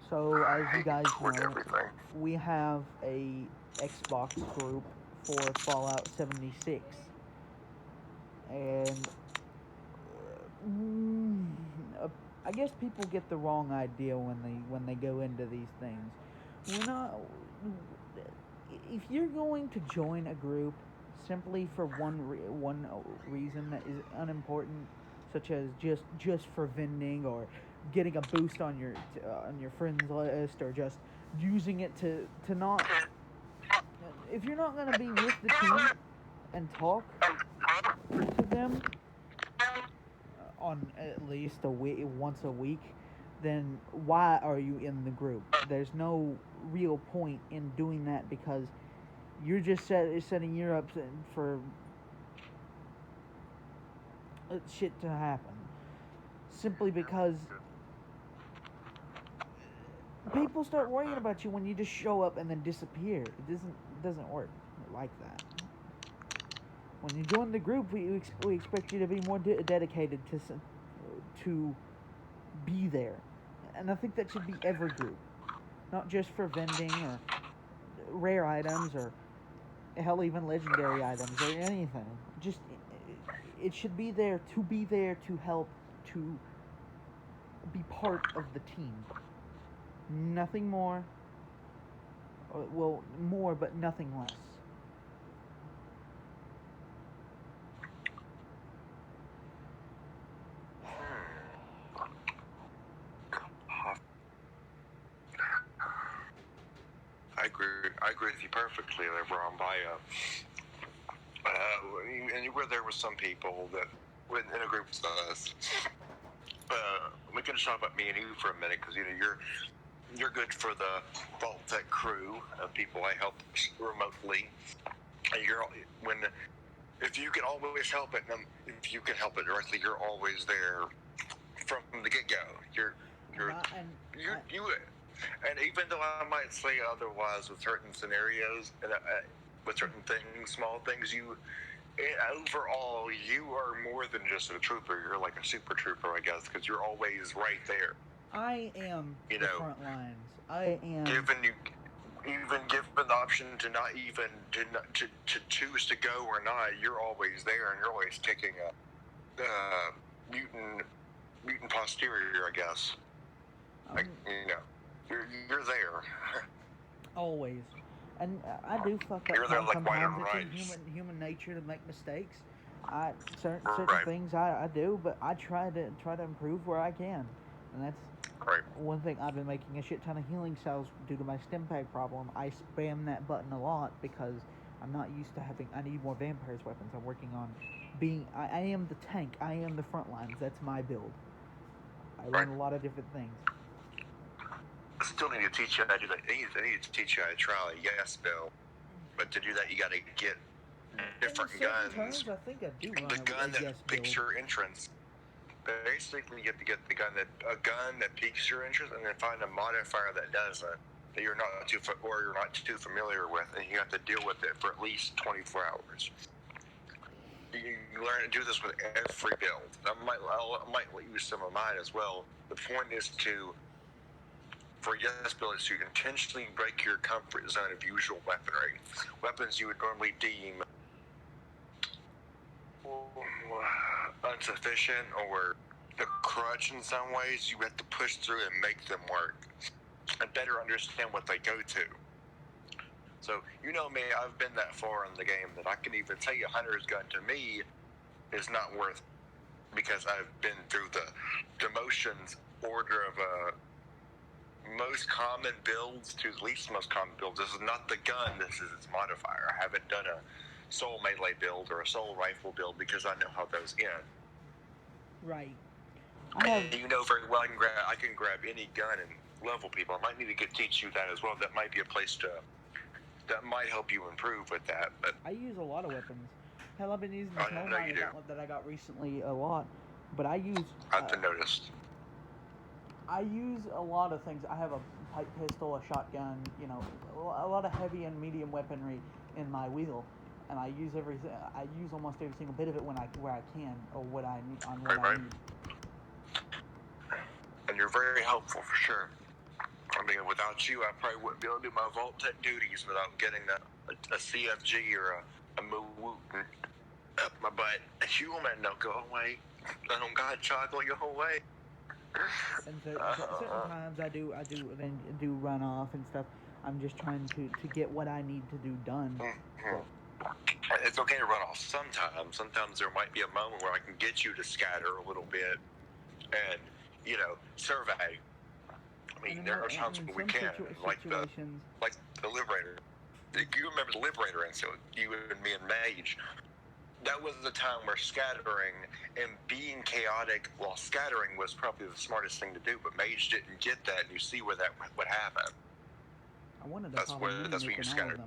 So, as you guys Toward know, everything. we have a Xbox group for Fallout 76, and mm, uh, I guess people get the wrong idea when they go into these things. We're not. If you're going to join a group simply for one reason that is unimportant, such as just for vending or getting a boost on your friends list, or just using it to not, if you're not going to be with the team and talk to them on at least a week, once a week, then why are you in the group? There's no real point in doing that, because you're just setting you up for shit to happen. Simply because people start worrying about you when you just show up and then disappear. It doesn't work like that. When you join the group, we expect you to be more dedicated to be there, and I think that should be every group, not just for vending or rare items, or hell, even legendary items or anything. Just it should be there to help, to be part of the team. Nothing more. Well, more, but nothing less. I agree with you perfectly there, Ron. And you were there with some people that went in a group with us. We can just talk about me and you for a minute, because you're good for the Vault Tech crew of people I help remotely. And when if you can always help it, and if you can help it directly, you're always there from the get go. You're you. And even though I might say otherwise with certain scenarios and with certain things, small things, overall you are more than just a trooper. You're like a super trooper, I guess, because you're always right there. I am the front lines. I am. Even given the option to not even to choose to go or not, you're always there, and you're always taking a mutant posterior, I guess. Like, you're there. Always. And I do fuck up You're there like sometimes. It's in human nature to make mistakes. Certain right. things I do, but I try to improve where I can, and that's Right. one thing. I've been making a shit ton of healing cells due to my stim pack problem. I spam that button a lot because I'm not used to having. I need more vampires weapons. I'm working on being. I am the tank. I am the front lines. That's my build. I run a lot of different things. I still need to teach you how to do that. I need to teach you how to try a yes bill. But to do that, you got to get different guns. Turns, I think I do run the gun that yes piques build. your entrance. Basically, you have to get a gun that piques your interest, and then find a modifier that doesn't, that you're not too familiar with, and you have to deal with it for at least 24 hours. You learn to do this with every build. I might let you some of mine as well. The point is for yes build, is to intentionally break your comfort zone of usual weaponry. Weapons you would normally deem insufficient or the crutch in some ways, you have to push through and make them work and better understand what they go to. So, you know me, I've been that far in the game that I can even tell you Hunter's gun to me is not worth, because I've been through the motions order of most common builds to the least most common builds. This is not the gun, this is its modifier. I haven't done a soul melee build or a soul rifle build because I know how those end. Right. You know very well I can grab any gun and level people. I might need to teach you that as well. That might be a place that might help you improve with that. But I use a lot of weapons. Hell, I've been using the snow mine that I got recently a lot. But I use. I've noticed. I use a lot of things. I have a pipe pistol, a shotgun, a lot of heavy and medium weaponry in my wheel, and I use almost every single bit of it where I can, or what I need on what I need. And you're very helpful for sure. I mean, without you, I probably wouldn't be able to do my Vault Tech duties without getting a CFG or a moo up my butt. A human, no, go away. I don't got chocolate, go away. And certain times I do then do run off and stuff. I'm just trying to get what I need to do done. Mm-hmm. It's okay to run off sometimes. Sometimes there might be a moment where I can get you to scatter a little bit and, survey. I mean, there are times when we can, like the Liberator. You remember the Liberator incident, you and me and Mage. That was the time where scattering and being chaotic while scattering was probably the smartest thing to do, but Mage didn't get that, and you see where that would happen. I wanted to call that's where you scattered.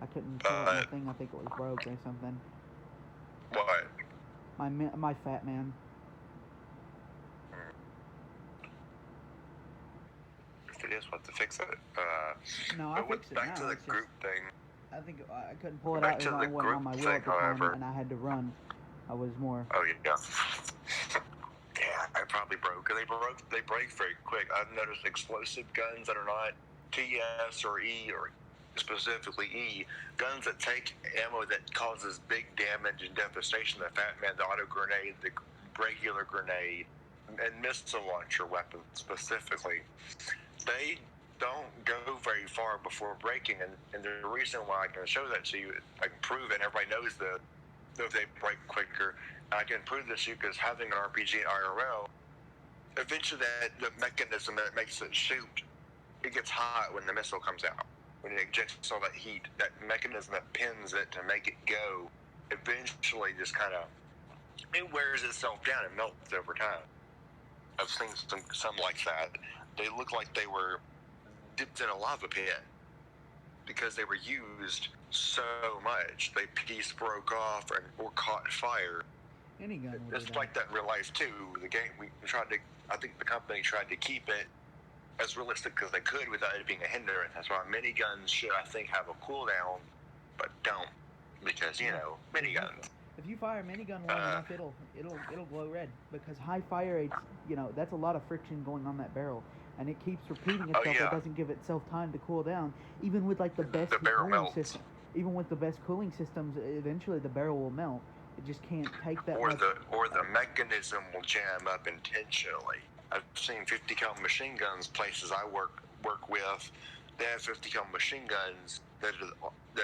I couldn't pull up my thing. I think it was broke or something. What? My fat man. If it is, what to fix it? No, I fixed it now. Back to the group thing. I think I couldn't pull it out. It wasn't on my wheel at the time, and I had to run. I was more. Oh yeah. Yeah, I probably broke. They break very quick. I've noticed explosive guns that are not TS or E or specifically E, guns that take ammo that causes big damage and devastation. The Fat Man, the auto grenade, the regular grenade, and missile launcher weapons specifically. They don't go very far before breaking, and the reason why I can show that to you, I can prove it, and everybody knows that if they break quicker, I can prove this to you because having an RPG IRL, eventually the mechanism that makes it shoot, it gets hot when the missile comes out. When it ejects all that heat, that mechanism that pins it to make it go, eventually just kind of, it wears itself down and melts over time. I've seen some like that. They look like they were dipped in a lava pit because they were used so much. They piece broke off or caught fire. Any gun. It's like that in real life too. The game I think the company tried to keep it as realistic as they could without it being a hindrance. That's why miniguns should, I think, have a cooldown, but don't, because miniguns. If you fire a minigun long enough, it'll glow red because high fire rates. That's a lot of friction going on that barrel, and it keeps repeating itself. It doesn't give itself time to cool down. Even with like the best cooling system, even with the best cooling systems, eventually the barrel will melt. It just can't take that. Or the mechanism will jam up intentionally. I've seen 50 cal machine guns places I work with. They have 50 cal machine guns that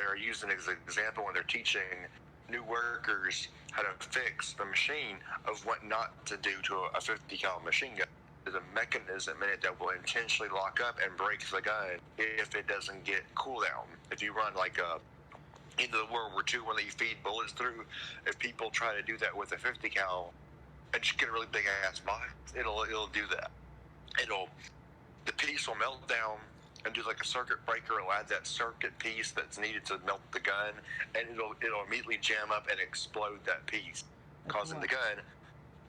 are using as an example when they're teaching new workers how to fix the machine of what not to do to a 50 cal machine gun. There's a mechanism in it that will intentionally lock up and break the gun if it doesn't get cooldown. If you run like either the World War II one that you feed bullets through, if people try to do that with a 50 cal and just get a really big ass box, it'll do that. The piece will melt down and do like a circuit breaker. It'll add that circuit piece that's needed to melt the gun, and it'll immediately jam up and explode that piece, causing the gun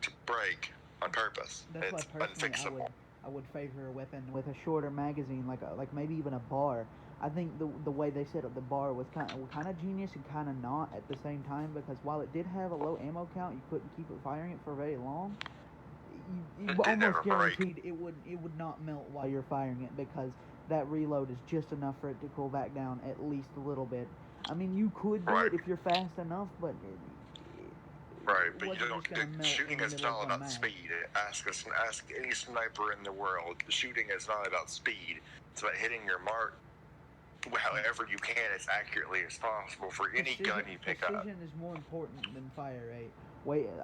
to break on purpose. It's unfixable. I would favor a weapon with a shorter magazine, like maybe even a bar. I think the way they set up the bar was kind of genius and kind of not at the same time, because while it did have a low ammo count, you couldn't keep it firing it for very long. You almost guaranteed it would not melt while you're firing it, because that reload is just enough for it to cool back down at least a little bit. I mean, you could do it if you're fast enough, but but you don't. Shooting is not about speed. Ask any sniper in the world. Shooting is not about speed. It's about hitting your mark however you can as accurately as possible for any gun you pick up. Precision is more important than fire rate.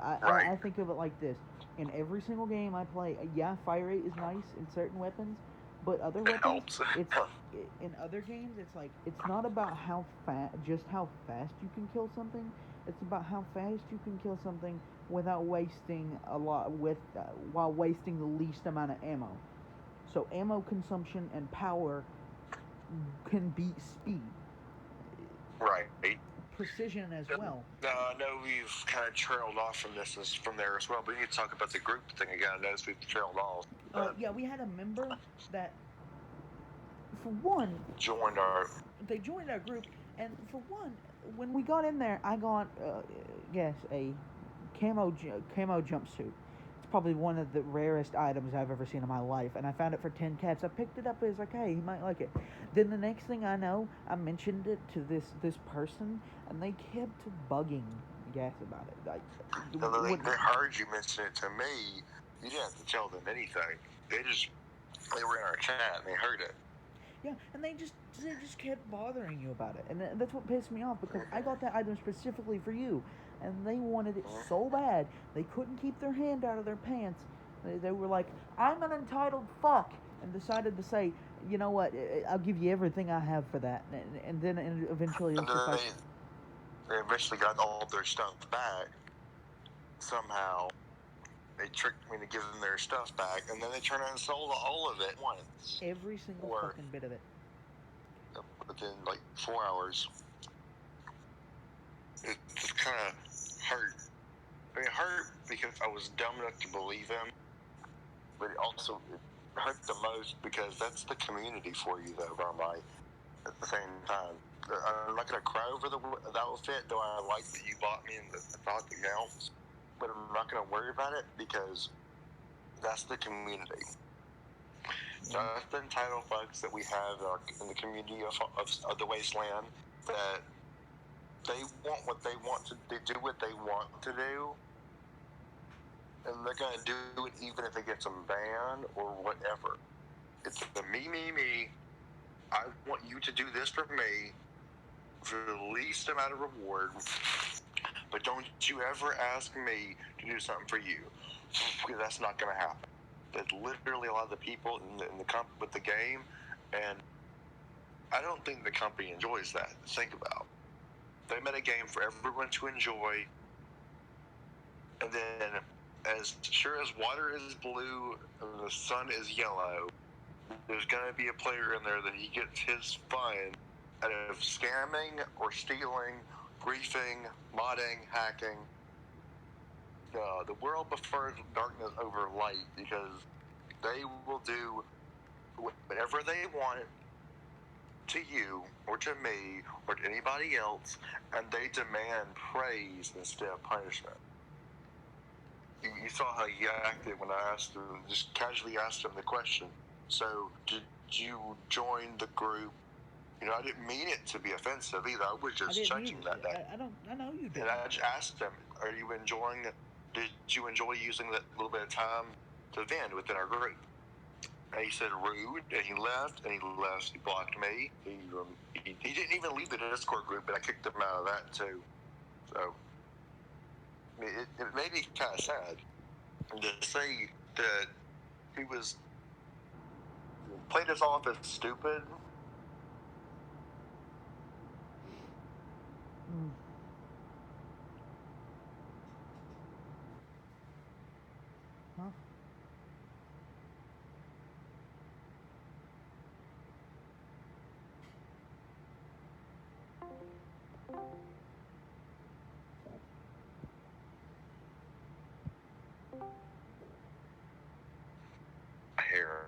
I think of it like this. In every single game I play, fire rate is nice in certain weapons, but other weapons, in other games, it's not about how fast you can kill something. It's about how fast you can kill something without wasting while wasting the least amount of ammo. So ammo consumption and power can beat speed. Right. Precision as well. I know we've kind of trailed off from there as well, but we need to talk about the group thing again. I noticed we've trailed off. We had a member that, for one, they joined our group, and for one, when we got in there, I got a camo jumpsuit. It's probably one of the rarest items I've ever seen in my life, and I found it for 10 cats. I picked it up. It was like, hey, he might like it. Then the next thing I know, I mentioned it to this person, and they kept bugging Gas about it. Like, They heard you mention it to me. You didn't have to tell them anything. They were in our chat and they heard it. Yeah, and they just kept bothering you about it, and that's what pissed me off, because I got that item specifically for you, and they wanted it so bad they couldn't keep their hand out of their pants. They were like, "I'm an entitled fuck," and decided to say, "You know what? I'll give you everything I have for that." And then eventually it was just like, they eventually got all their stuff back somehow. They tricked me to give them their stuff back, and then they turned around and sold all of it once. Every single fucking bit of it. Within like 4 hours. It just kind of hurt. I mean, it hurt because I was dumb enough to believe him, but it also hurt the most because that's the community for you, though, Barmy, at the same time. I'm not going to cry over the outfit, though I like that you bought me and the thought that counts, but I'm not going to worry about it because that's the community. So that's the entitled bugs that we have in the community of the Wasteland, that they want what they want to do what they want to do, and they're going to do it even if it gets them banned or whatever. It's the me. I want you to do this for me for the least amount of reward, but don't you ever ask me to do something for you, because that's not going to happen. That's literally a lot of the people in the with the game, and I don't think the company enjoys that. Think about. They made a game for everyone to enjoy, and then as sure as water is blue and the sun is yellow, there's going to be a player in there that he gets his fun out of scamming or stealing, griefing, modding, hacking. The world prefers darkness over light because they will do whatever they want to you or to me or to anybody else, and they demand praise instead of punishment. You saw how he acted when I asked him, just casually asked him the question. So, did you join the group? You know, I didn't mean it to be offensive either. I was just judging that day. I know you did. And I just asked him, "Are you enjoying it? Did you enjoy using that little bit of time to vent within our group?" And he said rude, and he left. He blocked me. He didn't even leave the Discord group, but I kicked him out of that too. So it made me kind of sad to say that he played us off as stupid. Huh? Hair.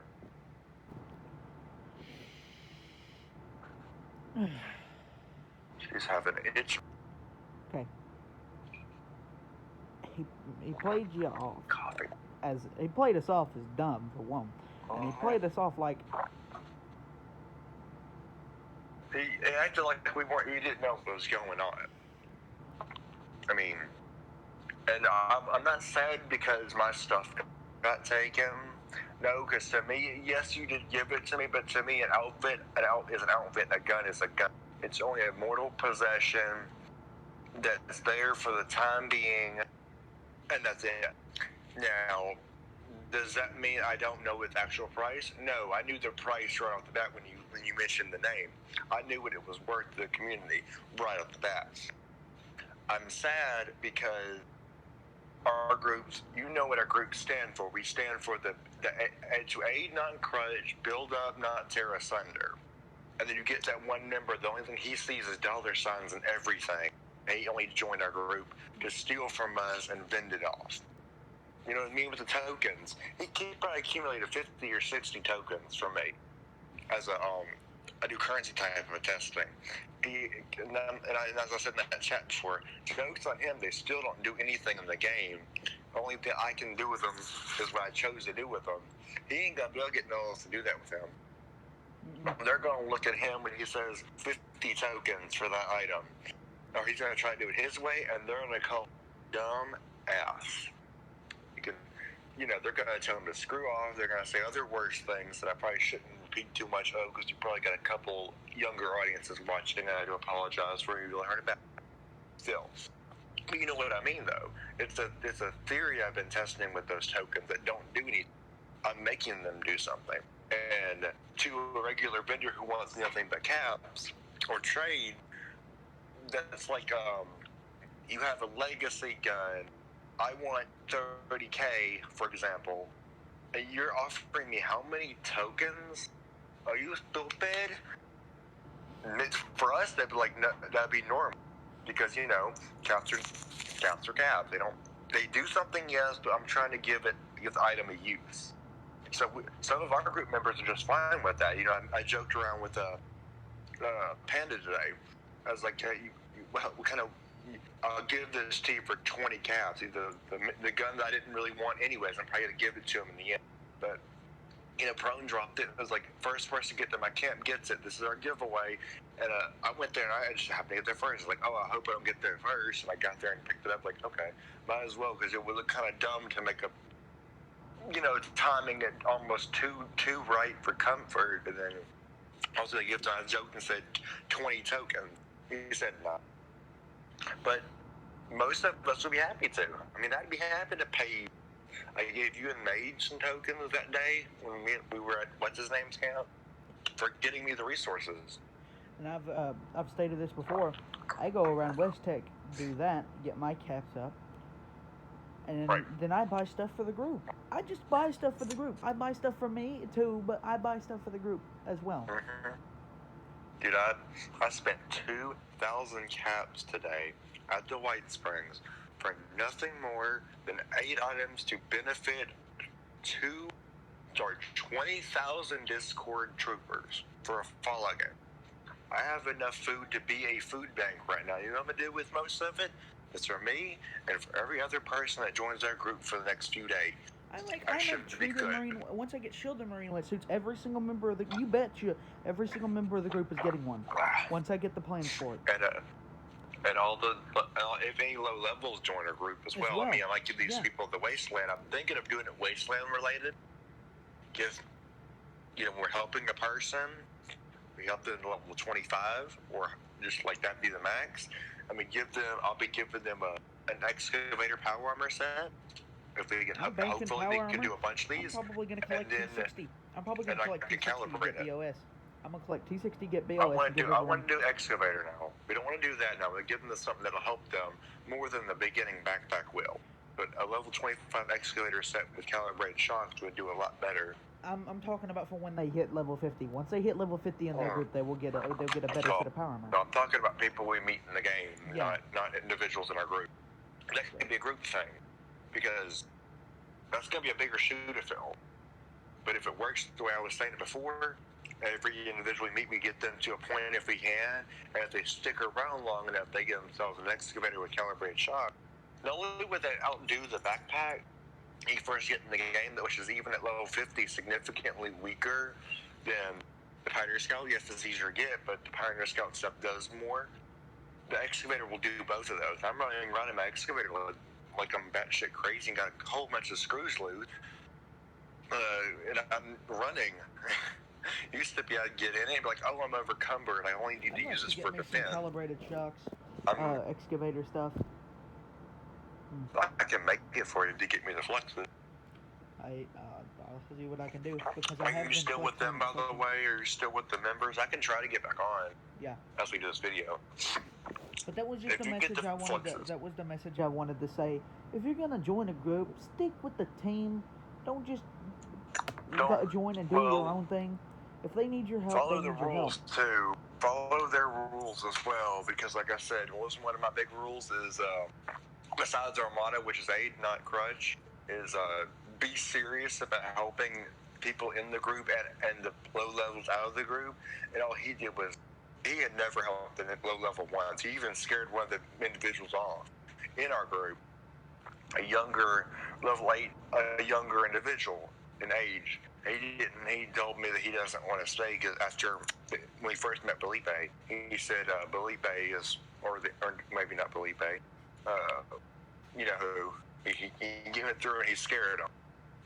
She's having an itch. Okay. He played you off. Coffee. He played us off as dumb, for one. And he played us off like... He acted like he didn't know what was going on. I mean, and I'm not sad because my stuff got taken. No, because to me, yes, you did give it to me, but to me, an outfit is an outfit, and a gun is a gun. It's only a mortal possession that's there for the time being, and that's it. Now, does that mean I don't know its actual price? No, I knew the price right off the bat when you mentioned the name. I knew what it was worth to the community right off the bat. I'm sad because our groups, you know what our groups stand for. We stand for the to aid, not encourage, build up, not tear asunder. And then you get that one member, the only thing he sees is dollar signs and everything. And he only joined our group to steal from us and vend it off. You know what I mean? With the tokens, he probably accumulated 50 or 60 tokens from me as I do currency type of testing. And as I said in that chat before, jokes on him, they still don't do anything in the game The only thing I can do with them is what I chose to do with them. He ain't gonna be able to get no one else to do that with him. They're gonna look at him when he says 50 tokens for that item, or he's gonna try to do it his way, and they're gonna call dumb ass. You can, they're gonna tell him to screw off. They're gonna say other worse things that I probably shouldn't repeat too much of because you probably got a couple younger audiences watching, and I do apologize for you learning about. Still, you know what I mean, though. It's a theory I've been testing with those tokens that don't do anything. I'm making them do something. And to a regular vendor who wants nothing but caps or trade, that's like you have a legacy gun. I want 30K, for example, and you're offering me how many tokens? Are you stupid? For us, that'd be like that'd be normal because caps are caps. They do something, yes, but I'm trying to give the item a use. So some of our group members are just fine with that. I joked around with Panda today. I was like, hey, what kind of? I'll give this to you for 20 caps. The gun that I didn't really want anyways. I'm probably gonna give it to him in the end. But Prone dropped it. It was like first person to get there. My camp gets it. This is our giveaway. And I went there and I just happened to get there first. I was like, oh, I hope I don't get there first. And I got there and picked it up. Like, okay, might as well because it would look kind of dumb to make a timing it almost too right for comfort, and then also the gift I joked and said 20 tokens. He said no. But most of us would be happy to. I mean, I'd be happy to pay. I gave you and Mage some tokens that day when we were at what's his name's camp for getting me the resources. And I've stated this before. I go around West Tech, do that, get my caps up. And then I buy stuff for the group. I just buy stuff for the group. I buy stuff for me too, but I buy stuff for the group as well. Mm-hmm. Dude, I spent 2,000 caps today at the White Springs for nothing more than 8 items to benefit 20,000 Discord troopers for a Fallout game. I have enough food to be a food bank right now. You know what I'm going to do with most of it? It's for me and for every other person that joins our group for the next few days. I like Treated Marine. Once I get Shielded Marine wetsuits, every single member of the every single member of the group is getting one. Once I get the plans for it. And if any low levels join our group as well. I mean, I might give these people the Wasteland. I'm thinking of doing it Wasteland related. Because we're helping a person. We help them to level 25, or just like that be the max. I mean, I'll be giving them an excavator power armor set. If they can, hopefully they can do a bunch of these. I'm probably going to collect T60. I'm probably going to collect T60 to get BOS. I'm going to collect T60, get BOS. I want to do excavator now. We don't want to do that now. We're giving them something that'll help them more than the beginning backpack will. But a level 25 excavator set with calibrated shocks would do a lot better. I'm talking about for when they hit level 50. Once they hit level 50 in their group, they'll get a better set of power armor. No, I'm talking about people we meet in the game, not individuals in our group. That can be a group thing, because that's going to be a bigger shoe to fill. But if it works the way I was saying it before, every individual we meet, we get them to a point if we can, and if they stick around long enough, they get themselves an excavator with calibrated shock. Not only would they outdo the backpack, you first get in the game, which is even at level 50, significantly weaker than the Pioneer Scout. Yes, it's easier to get, but the Pioneer Scout stuff does more. The excavator will do both of those. I'm running my excavator like I'm batshit crazy and got a whole bunch of screws loose. And I'm running. Used to be I'd get in it and be like, oh, I'm overcumbered. I only need to use this for defense. Calibrated shocks, excavator stuff. I can make it for you to get me the flexes. I'll see what I can do. Because Are you still with them, by the way? Or are you still with the members? I can try to get back on. Yeah. As we do this video. But that was just the message I wanted. That was the message I wanted to say. If you're gonna join a group, stick with the team. Don't just join and do your own thing. If they need your help, follow the rules too. Follow their rules as well, because like I said, one of my big rules is. Besides our motto, which is aid, not crutch, is be serious about helping people in the group and the low levels out of the group. And all he did was, he had never helped the low level once. He even scared one of the individuals off in our group. a younger, level 8, a younger individual in age. He told me that he doesn't want to stay because after when we first met Felipe, he said Felipe is, or maybe not Felipe, you know who, he gave it through and he's scared them.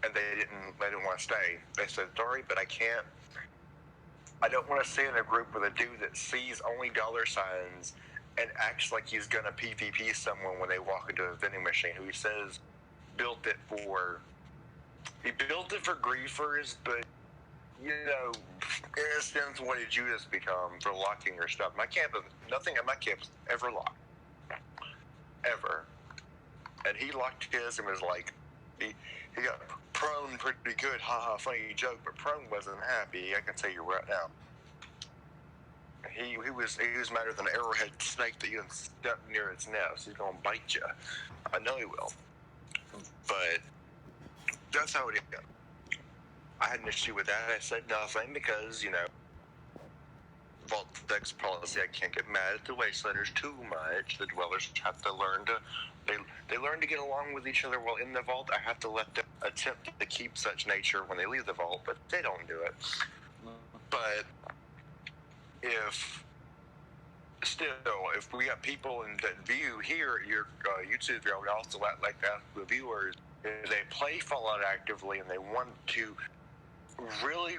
And they didn't want to stay. They said, sorry, but I don't want to stay in a group with a dude that sees only dollar signs and acts like he's gonna PvP someone when they walk into a vending machine, who he says built it for griefers, but you know, in a sense, what did Judas become for locking your stuff? Nothing at my camp is ever locked, ever. And he locked his and was like, he got prone pretty good, haha, funny joke, but prone wasn't happy. I can tell you right now. He was madder than an arrowhead snake that you can step near its nest. He's gonna bite you. I know he will. But that's how it is. I had an issue with that. I said nothing because, you know, Vault Dex policy, I can't get mad at the wastelanders too much. The dwellers have to learn to they learn to get along with each other while in the vault. I have to let them attempt to keep such nature when they leave the vault, but they don't do it. But if we got people that view here your YouTube video, we also like to ask the viewers if they play Fallout actively and they want to really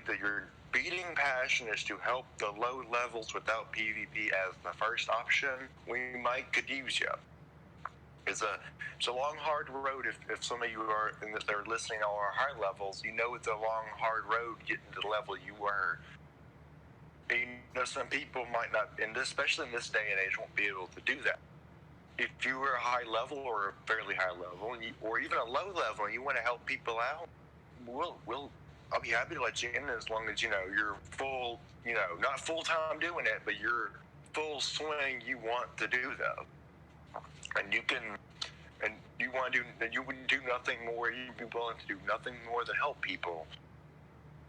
that your beating passion is to help the low levels without PvP as the first option, we could use you. It's a long, hard road. If some of you are and that they're listening on our high levels, you know it's a long, hard road getting to the level you were. And, you know, some people might not, and especially in this day and age, won't be able to do that. If you were a high level or a fairly high level, or even a low level, and you want to help people out, I'll be happy to let you in as long as, you know, you're full, you know, not full time doing it, but you're full swing. You want to do that, and you can, and you want to do, and you would do nothing more. You'd be willing to do nothing more than help people,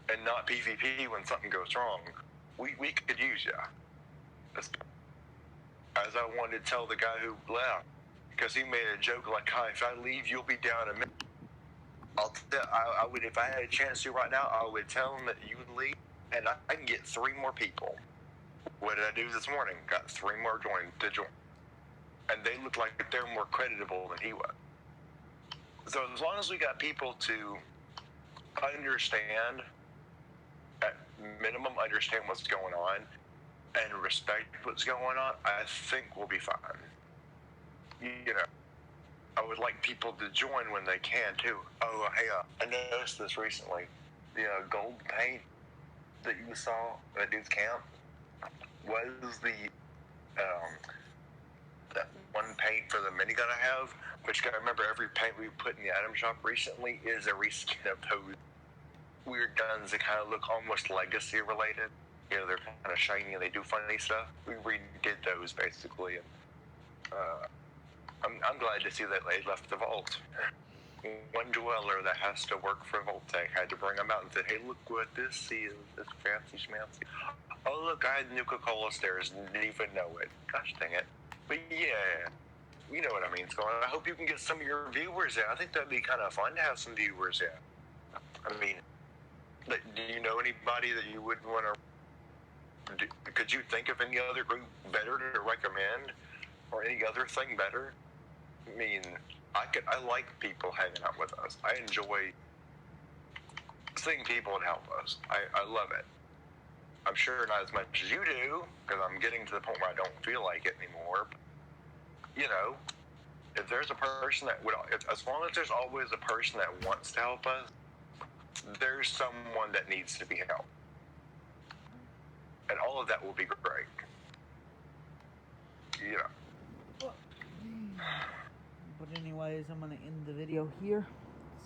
and not PvP when something goes wrong. We could use you. As I wanted to tell the guy who left, because he made a joke like, "Hi, if I leave, you'll be down a minute." I would, if I had a chance to right now, I would tell him that you would leave, and I can get 3 more people. What did I do this morning? Got 3 more to join, and they look like they're more creditable than he was. So as long as we got people to understand, at minimum, understand what's going on, and respect what's going on, I think we'll be fine. You know. I would like people to join when they can too. Oh, hey, I noticed this recently. The gold paint that you saw at dude's camp was that one paint for the minigun I have. But you gotta remember, every paint we put in the item shop recently is a reskin of those weird guns that kind of look almost legacy related. You know, they're kind of shiny and they do funny stuff. We redid those basically, and I'm glad to see that they left the vault. One dweller that has to work for Vault-Tec had to bring them out and said, "Hey, look what this is, this fancy schmancy. Oh, look, I had Nuka-Cola stairs, didn't even know it. Gosh dang it." But yeah, you know what I mean, Scott. I hope you can get some of your viewers in. I think that'd be kind of fun to have some viewers in. I mean, do you know anybody that you would want to... Could you think of any other group better to recommend? Or any other thing better? I mean, I like people hanging out with us. I enjoy seeing people and help us. I love it. I'm sure not as much as you do, because I'm getting to the point where I don't feel like it anymore. You know, if there's a person that would, as long as there's always a person that wants to help us, there's someone that needs to be helped. And all of that will be great. Yeah. But anyways, I'm gonna end the video here.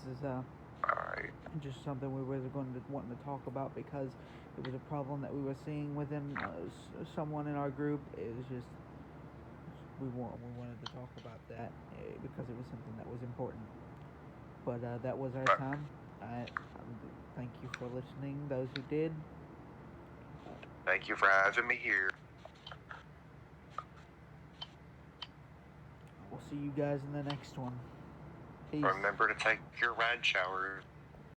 This is Alright. just something we were wanting to talk about because it was a problem that we were seeing within someone in our group. It was just we wanted to talk about that because it was something that was important. But that was our time. Thank you for listening, those who did. Thank you for having me here. We'll see you guys in the next one. Peace. Remember to take your ride showers.